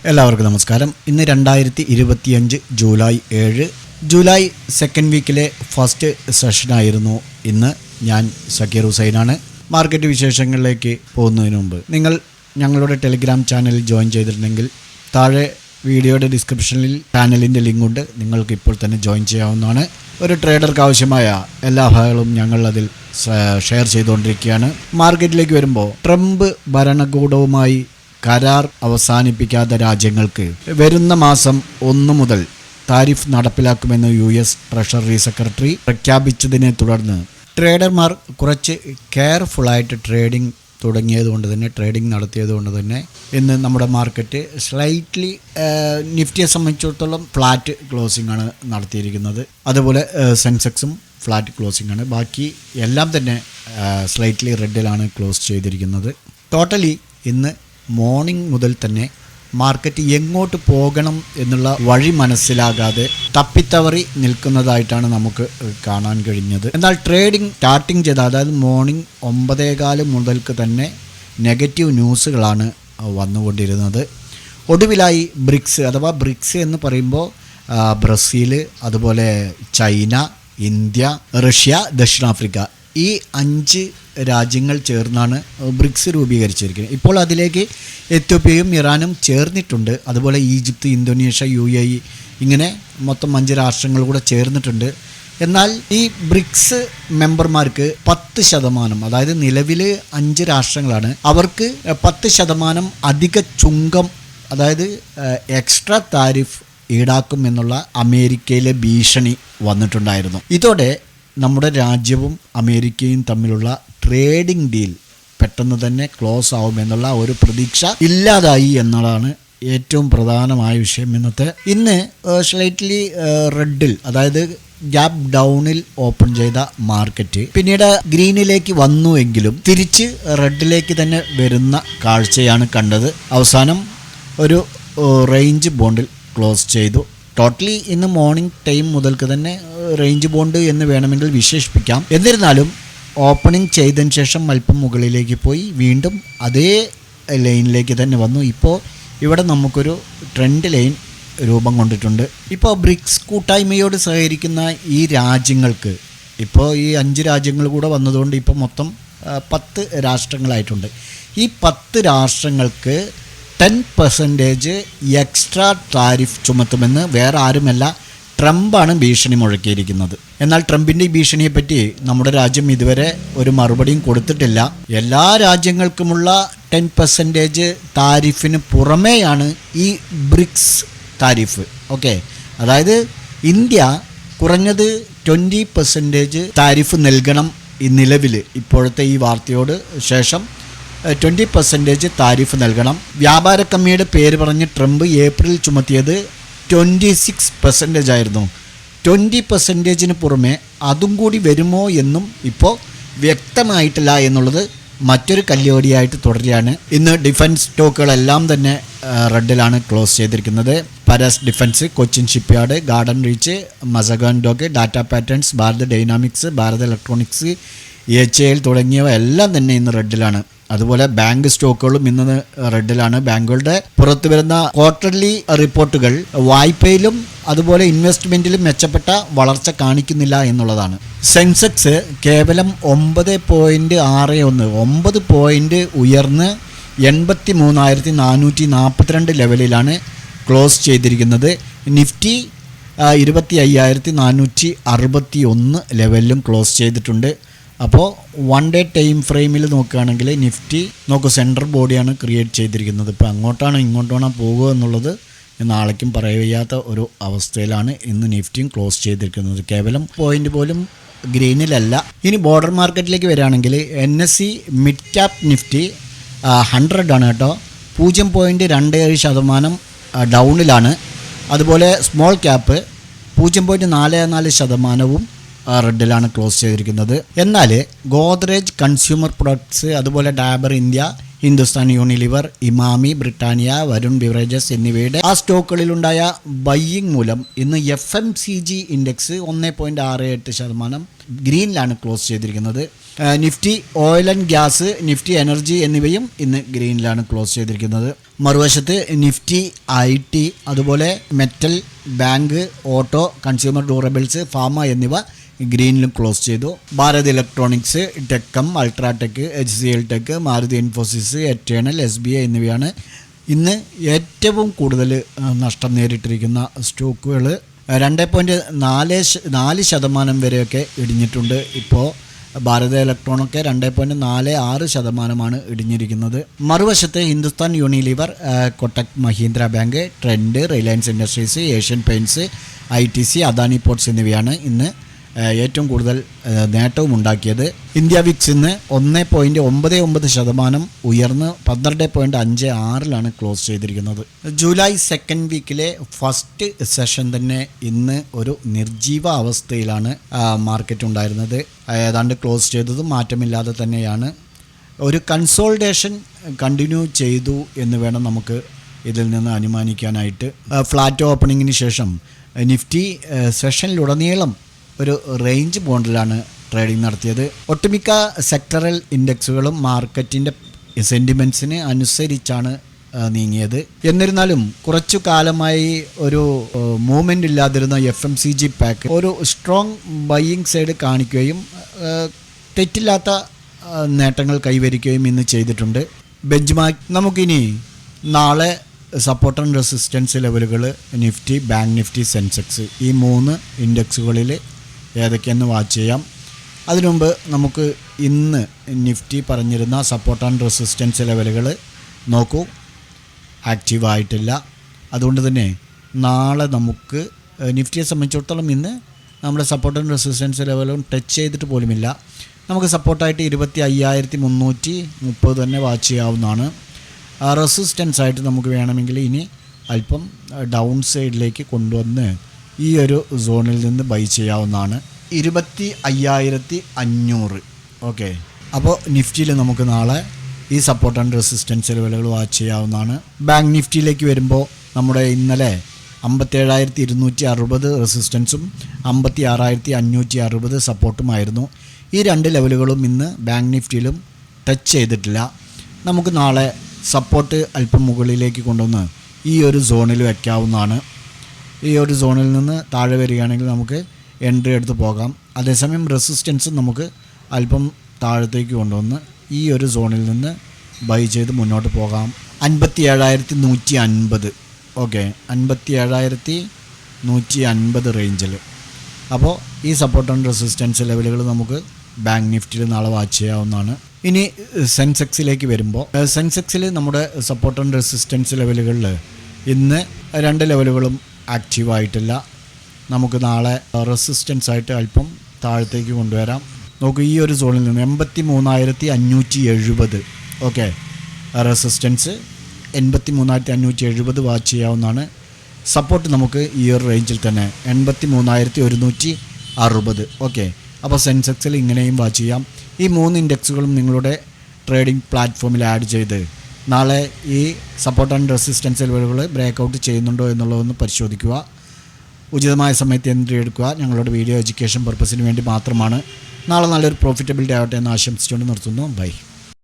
എല്ലാവർക്കും നമസ്കാരം. ഇന്ന് 2025 ജൂലൈ 7. ജൂലൈ സെക്കൻഡ് വീക്കിലെ ഫസ്റ്റ് സെഷനായിരുന്നു ഇന്ന്. ഞാൻ സക്കീർ ഹുസൈനാണ്. മാർക്കറ്റ് വിശേഷങ്ങളിലേക്ക് പോകുന്നതിന് മുമ്പ് നിങ്ങൾ ഞങ്ങളുടെ ടെലിഗ്രാം ചാനലിൽ ജോയിൻ ചെയ്തിട്ടുണ്ടെങ്കിൽ താഴെ വീഡിയോയുടെ ഡിസ്ക്രിപ്ഷനിൽ ചാനലിൻ്റെ ലിങ്ക് ഉണ്ട്. നിങ്ങൾക്ക് ഇപ്പോൾ തന്നെ ജോയിൻ ചെയ്യാവുന്നതാണ്. ഒരു ട്രേഡർക്ക് ആവശ്യമായ എല്ലാ ഭാഗങ്ങളും ഞങ്ങൾ അതിൽ ഷെയർ ചെയ്തുകൊണ്ടിരിക്കുകയാണ്. മാർക്കറ്റിലേക്ക് വരുമ്പോൾ ട്രംപ് ഭരണകൂടവുമായി കരാർ അവസാനിപ്പിക്കാത്ത രാജ്യങ്ങൾക്ക് വരുന്ന മാസം 1 മുതൽ താരിഫ് നടപ്പിലാക്കുമെന്ന് US ട്രഷറി സെക്രട്ടറി പ്രഖ്യാപിച്ചതിനെ തുടർന്ന് ട്രേഡർമാർ കുറച്ച് കെയർഫുള്ളായിട്ട് ട്രേഡിംഗ് നടത്തിയതുകൊണ്ട് തന്നെ ഇന്ന് നമ്മുടെ മാർക്കറ്റ് സ്ലൈറ്റ്ലി നിഫ്റ്റിയെ സംബന്ധിച്ചിടത്തോളം ഫ്ലാറ്റ് ക്ലോസിംഗ് ആണ് നടത്തിയിരിക്കുന്നത്. അതുപോലെ സെൻസെക്സും ഫ്ലാറ്റ് ക്ലോസിംഗ് ആണ്. ബാക്കി എല്ലാം തന്നെ സ്ലൈറ്റ്ലി റെഡിലാണ് ക്ലോസ് ചെയ്തിരിക്കുന്നത്. ടോട്ടലി ഇന്ന് മോർണിംഗ് മുതൽ തന്നെ മാർക്കറ്റ് എങ്ങോട്ട് പോകണം എന്നുള്ള വഴി മനസ്സിലാകാതെ തപ്പിത്തവറി നിൽക്കുന്നതായിട്ടാണ് നമുക്ക് കാണാൻ കഴിഞ്ഞത്. എന്നാൽ ട്രേഡിംഗ് സ്റ്റാർട്ടിങ് ചെയ്ത അതായത് മോർണിംഗ് 9:15 മുതൽക്ക് തന്നെ നെഗറ്റീവ് ന്യൂസുകളാണ് വന്നുകൊണ്ടിരുന്നത്. ഒടുവിലായി ബ്രിക്സ് എന്ന് പറയുമ്പോൾ ബ്രസീൽ, അതുപോലെ ചൈന, ഇന്ത്യ, റഷ്യ, ദക്ഷിണാഫ്രിക്ക ഈ 5 രാജ്യങ്ങൾ ചേർന്നാണ് ബ്രിക്സ് രൂപീകരിച്ചിരിക്കുന്നത്. ഇപ്പോൾ അതിലേക്ക് എത്യോപ്യയും ഇറാനും ചേർന്നിട്ടുണ്ട്. അതുപോലെ ഈജിപ്ത്, ഇന്തോനേഷ്യ, UAE ഇങ്ങനെ മൊത്തം 5 രാഷ്ട്രങ്ങൾ കൂടെ ചേർന്നിട്ടുണ്ട്. എന്നാൽ ഈ ബ്രിക്സ് മെമ്പർമാർക്ക് 10%, അതായത് നിലവിൽ 5 രാഷ്ട്രങ്ങളാണ്, അവർക്ക് 10% അധിക ചുങ്കം, അതായത് എക്സ്ട്രാ താരിഫ് ഈടാക്കും എന്നുള്ള അമേരിക്കയിലെ ഭീഷണി വന്നിട്ടുണ്ടായിരുന്നു. ഇതോടെ നമ്മുടെ രാജ്യവും അമേരിക്കയും തമ്മിലുള്ള ട്രേഡിംഗ് ഡീൽ പെട്ടെന്ന് തന്നെ ക്ലോസ് ആവുമെന്നുള്ള ഒരു പ്രതീക്ഷ ഇല്ലാതായി എന്നുള്ളതാണ് ഏറ്റവും പ്രധാനമായ വിഷയം. ഇന്ന് സ്ലൈറ്റ്ലി റെഡിൽ, അതായത് ഗ്യാപ് ഡൗണിൽ ഓപ്പൺ ചെയ്ത മാർക്കറ്റ് പിന്നീട് ഗ്രീനിലേക്ക് വന്നുവെങ്കിലും തിരിച്ച് റെഡിലേക്ക് തന്നെ വരുന്ന കാഴ്ചയാണ് കണ്ടത്. അവസാനം ഒരു റേഞ്ച് ബോണ്ടിൽ ക്ലോസ് ചെയ്തു. ടോട്ടലി ഇന്ന് മോർണിംഗ് ടൈം മുതൽക്ക് തന്നെ റേഞ്ച് ബോണ്ട് എന്ന് വേണമെങ്കിൽ വിശേഷിപ്പിക്കാം. എന്നിരുന്നാലും ഓപ്പണിംഗ് ചെയ്തതിന് ശേഷം അല്പം മുകളിലേക്ക് പോയി വീണ്ടും അതേ ലൈനിലേക്ക് തന്നെ വന്നു. ഇപ്പോൾ ഇവിടെ നമുക്കൊരു ട്രെൻഡ് ലൈൻ രൂപം കൊണ്ടിട്ടുണ്ട്. ഇപ്പോൾ ബ്രിക്സ് കൂട്ടായ്മയോട് സഹകരിക്കുന്ന ഈ രാജ്യങ്ങൾക്ക്, ഇപ്പോൾ ഈ 5 രാജ്യങ്ങൾ കൂടെ വന്നതുകൊണ്ട് ഇപ്പോൾ മൊത്തം 10 രാഷ്ട്രങ്ങളായിട്ടുണ്ട്. ഈ 10 രാഷ്ട്രങ്ങൾക്ക് 10% എക്സ്ട്രാ താരിഫ് ചുമത്തുമെന്ന് വേറെ ആരുമല്ല, ട്രംപാണ് ഭീഷണി മുഴക്കിയിരിക്കുന്നത്. എന്നാൽ ട്രംപിൻ്റെ ഈ ഭീഷണിയെപ്പറ്റി നമ്മുടെ രാജ്യം ഇതുവരെ ഒരു മറുപടിയും കൊടുത്തിട്ടില്ല. എല്ലാ രാജ്യങ്ങൾക്കുമുള്ള 10% താരിഫിന് പുറമേയാണ് ഈ ബ്രിക്സ് താരിഫ്. ഓക്കെ, അതായത് ഇന്ത്യ കുറഞ്ഞത് 20% താരിഫ് നൽകണം. ഈ നിലവിൽ ഇപ്പോഴത്തെ ഈ വാർത്തയോട് ശേഷം 20% താരിഫ് നൽകണം. വ്യാപാര കമ്മിയുടെ പേര് പറഞ്ഞ് ട്രംപ് ഏപ്രിൽ ചുമത്തിയത് 26% ആയിരുന്നു. 20%-ന് പുറമെ അതും കൂടി വരുമോ എന്നും ഇപ്പോൾ വ്യക്തമായിട്ടില്ല എന്നുള്ളത് മറ്റൊരു കല്ലുകടിയായിട്ട് തുടരുകയാണ്. ഇന്ന് ഡിഫൻസ് സ്റ്റോക്കുകളെല്ലാം തന്നെ റെഡിലാണ് ക്ലോസ് ചെയ്തിരിക്കുന്നത്. Paras defence, Cochin shipyard, garden reach, Mazagon dock, data patterns, Bharat dynamics, Bharat electronics, HAL തുടങ്ങിയവ എല്ലാം തന്നെ ഇന്ന് റെഡിലാണ്. അതുപോലെ ബാങ്ക് സ്റ്റോക്കുകളും ഇന്ന് റെഡിലാണ്. ബാങ്കുകളുടെ പുറത്തു വരുന്ന ക്വാർട്ടർലി റിപ്പോർട്ടുകൾ വായ്പയിലും അതുപോലെ ഇൻവെസ്റ്റ്മെൻറ്റിലും മെച്ചപ്പെട്ട വളർച്ച കാണിക്കുന്നില്ല എന്നുള്ളതാണ്. സെൻസെക്സ് കേവലം 9.61 9 പോയിൻ്റ് ഉയർന്ന് 83,442 ലെവലിലാണ് ക്ലോസ് ചെയ്തിരിക്കുന്നത്. നിഫ്റ്റി 25,461 ലെവലിലും ക്ലോസ് ചെയ്തിട്ടുണ്ട്. അപ്പോൾ 1 ഡേ ടൈം ഫ്രെയിമിൽ നോക്കുകയാണെങ്കിൽ നിഫ്റ്റി സെൻട്രൽ ബോഡിയാണ് ക്രിയേറ്റ് ചെയ്തിരിക്കുന്നത്. ഇപ്പോൾ അങ്ങോട്ടാണോ ഇങ്ങോട്ടാണോ പോകുക എന്നുള്ളത് നാളേക്കും പറയവയ്യാത്ത ഒരു അവസ്ഥയിലാണ് ഇന്ന് നിഫ്റ്റിയും ക്ലോസ് ചെയ്തിരിക്കുന്നത്. കേവലം പോയിന്റ് പോലും ഗ്രീനിലല്ല. ഇനി ബോർഡർ മാർക്കറ്റിലേക്ക് വരികയാണെങ്കിൽ NSE മിഡ് ക്യാപ് നിഫ്റ്റി 100 ആണ് കേട്ടോ, 0.27% ഡൗണിലാണ്. അതുപോലെ സ്മോൾ ക്യാപ്പ് 0.44% റെഡിലാണ് ക്ലോസ് ചെയ്തിരിക്കുന്നത്. എന്നാൽ ഗോദ്രേജ് കൺസ്യൂമർ പ്രൊഡക്ട്സ്, അതുപോലെ Dabur India, Hindustan Unilever, Emami, Britannia, Varun beverages എന്നിവയുടെ ആ സ്റ്റോക്കുകളിലുണ്ടായ ബയ്യിങ് മൂലം ഇന്ന് FMCG ഇൻഡെക്സ് 1.68% ഗ്രീനിലാണ് ക്ലോസ് ചെയ്തിരിക്കുന്നത്. Nifty oil and gas, Nifty energy എന്നിവയും ഇന്ന് ഗ്രീനിലാണ് ക്ലോസ് ചെയ്തിരിക്കുന്നത്. മറുവശത്ത് നിഫ്റ്റി IT, അതുപോലെ metal, bank, auto, consumer durables, pharma എന്നിവ ഗ്രീനിലും ക്ലോസ് ചെയ്തു. Bharat electronics, TechM, UltraTech, HCL tech, Maruti Infosys, Eternal, SBI എന്നിവയാണ് ഇന്ന് ഏറ്റവും കൂടുതൽ നഷ്ടം നേരിട്ടിരിക്കുന്ന സ്റ്റോക്കുകൾ. 2.4% വരെയൊക്കെ ഇടിഞ്ഞിട്ടുണ്ട്. ഇപ്പോൾ ഭാരത് ഇലക്ട്രോണൊക്കെ 2.46% ഇടിഞ്ഞിരിക്കുന്നത്. മറുവശത്ത് Hindustan Unilever, Kotak Mahindra bank, trend, Reliance industries, Asian paints, ITC, Adani ports എന്നിവയാണ് ഇന്ന് ഏറ്റവും കൂടുതൽ നേട്ടവും ഉണ്ടാക്കിയത്. ഇന്ത്യ വിക്സ് ഇന്ന് 1.99% ഉയർന്ന് 12.56 ക്ലോസ് ചെയ്തിരിക്കുന്നത്. ജൂലൈ സെക്കൻഡ് വീക്കിലെ ഫസ്റ്റ് സെഷൻ തന്നെ ഇന്ന് ഒരു നിർജീവ അവസ്ഥയിലാണ് മാർക്കറ്റ് ഉണ്ടായിരുന്നത്. ഏതാണ്ട് ക്ലോസ് ചെയ്തതും മാറ്റമില്ലാതെ തന്നെയാണ്. ഒരു കൺസോൾട്ടേഷൻ കണ്ടിന്യൂ ചെയ്തു എന്ന് വേണം നമുക്ക് ഇതിൽ നിന്ന് അനുമാനിക്കാനായിട്ട്. ഫ്ലാറ്റ് ഓപ്പണിങ്ങിന് ശേഷം നിഫ്റ്റി സെഷനിലുടനീളം ഒരു റേഞ്ച് ബോണ്ടിലാണ് ട്രേഡിംഗ് നടത്തിയത്. ഒട്ടുമിക്ക സെക്ടറൽ ഇൻഡെക്സുകളും മാർക്കറ്റിൻ്റെ സെൻറ്റിമെൻറ്റ്സിന് അനുസരിച്ചാണ് നീങ്ങിയത്. എന്നിരുന്നാലും കുറച്ചു കാലമായി ഒരു മൂവ്മെൻ്റ് ഇല്ലാതിരുന്ന FMCG പാക്ക് ഒരു സ്ട്രോങ് ബൈയിങ് സൈഡ് കാണിക്കുകയും തെറ്റില്ലാത്ത നേട്ടങ്ങൾ കൈവരിക്കുകയും ഇന്ന് ചെയ്തിട്ടുണ്ട്. ബെഞ്ച് മാർക്ക് നമുക്കിനി നാളെ സപ്പോർട്ട് ആൻഡ് റെസിസ്റ്റൻസ് ലെവലുകൾ നിഫ്റ്റി, ബാങ്ക് നിഫ്റ്റി, സെൻസെക്സ് ഈ 3 ഇൻഡെക്സുകളിൽ ഏതൊക്കെയെന്ന് വാച്ച് ചെയ്യാം. അതിനുമുമ്പ് നമുക്ക് ഇന്ന് നിഫ്റ്റി പറഞ്ഞിരുന്ന സപ്പോർട്ട് ആൻഡ് റെസിസ്റ്റൻസ് ലെവലുകൾ നോക്കൂ, ആക്റ്റീവ് ആയിട്ടില്ല. അതുകൊണ്ട് തന്നെ നാളെ നമുക്ക് നിഫ്റ്റിയെ സംബന്ധിച്ചിടത്തോളം ഇന്ന് നമ്മുടെ സപ്പോർട്ട് ആൻഡ് റെസിസ്റ്റൻസ് ലെവലും ടച്ച് ചെയ്തിട്ട് പോലുമില്ല. നമുക്ക് സപ്പോർട്ടായിട്ട് 25,330 തന്നെ വാച്ച് ചെയ്യാവുന്നതാണ്. റെസിസ്റ്റൻസ് ആയിട്ട് നമുക്ക് വേണമെങ്കിൽ ഇനി അല്പം ഡൗൺ സൈഡിലേക്ക് കൊണ്ടുവന്ന് ഈ ഒരു സോണിൽ നിന്ന് ബൈ ചെയ്യാവുന്നതാണ്. 25,500. ഓക്കെ, അപ്പോൾ നിഫ്റ്റിയിൽ നമുക്ക് നാളെ ഈ സപ്പോർട്ട് ആൻഡ് റെസിസ്റ്റൻസ് ലെവലുകൾ വാച്ച് ചെയ്യാവുന്നതാണ്. ബാങ്ക് നിഫ്റ്റിയിലേക്ക് വരുമ്പോൾ നമ്മുടെ ഇന്നലെ 57,260 റെസിസ്റ്റൻസും 56,560 സപ്പോർട്ടുമായിരുന്നു. ഈ 2 ലെവലുകളും ഇന്ന് ബാങ്ക് നിഫ്റ്റിയിലും ടച്ച് ചെയ്തിട്ടില്ല. നമുക്ക് നാളെ സപ്പോർട്ട് അല്പം മുകളിലേക്ക് കൊണ്ടുവന്ന് ഈ ഒരു സോണിൽ വയ്ക്കാവുന്നതാണ്. ഈ ഒരു സോണിൽ നിന്ന് താഴെ വരികയാണെങ്കിൽ നമുക്ക് എൻട്രി എടുത്ത് പോകാം. അതേസമയം റെസിസ്റ്റൻസ് നമുക്ക് അല്പം താഴത്തേക്ക് കൊണ്ടുവന്ന് ഈ ഒരു സോണിൽ നിന്ന് ബൈ ചെയ്ത് മുന്നോട്ട് പോകാം. 57,150. ഓക്കെ, 57,150 റേഞ്ചിൽ. അപ്പോൾ ഈ സപ്പോർട്ട് ആൻഡ് റെസിസ്റ്റൻസ് ലെവലുകൾ നമുക്ക് ബാങ്ക് നിഫ്റ്റിയിൽ നാളെ വാച്ച് ചെയ്യാവുന്നതാണ്. ഇനി സെൻസെക്സിലേക്ക് വരുമ്പോൾ സെൻസെക്സിൽ നമ്മുടെ സപ്പോർട്ട് ആൻഡ് റെസിസ്റ്റൻസ് ലെവലുകളിൽ ഇന്ന് 2 ലെവലുകളും ആക്റ്റീവ് ആയിട്ടില്ല. നമുക്ക് നാളെ റെസിസ്റ്റൻസ് ആയിട്ട് അല്പം താഴത്തേക്ക് കൊണ്ടുവരാം. നോക്കൂ, ഈ ഒരു സോണിൽ നിന്ന് 83,570. ഓക്കെ, റെസിസ്റ്റൻസ് 83,570 വാച്ച് ചെയ്യാവുന്നതാണ്. സപ്പോർട്ട് നമുക്ക് ഈ ഒരു റേഞ്ചിൽ തന്നെ 83,160. ഓക്കെ, അപ്പോൾ സെൻസെക്സിൽ ഇങ്ങനെയും വാച്ച് ചെയ്യാം. ഈ 3 ഇൻഡെക്സുകളും നിങ്ങളുടെ ട്രേഡിംഗ് പ്ലാറ്റ്ഫോമിൽ ആഡ് ചെയ്ത് നാളെ ഈ സപ്പോർട്ട് ആൻഡ് റെസിസ്റ്റൻസ് ലെവലുകൾ ബ്രേക്ക് ഔട്ട് ചെയ്യുന്നുണ്ടോ എന്നുള്ളതൊന്ന് പരിശോധിക്കുക. ഉചിതമായ സമയത്ത് എൻട്രി എടുക്കുക. ഞങ്ങളുടെ വീഡിയോ എഡ്യൂക്കേഷൻ പർപ്പസിന് വേണ്ടി മാത്രമാണ്. നാളെ നല്ലൊരു പ്രോഫിറ്റബിലിറ്റി ആവട്ടെ എന്ന് ആശംസിച്ചുകൊണ്ട് നിർത്തുന്നു. ബൈ.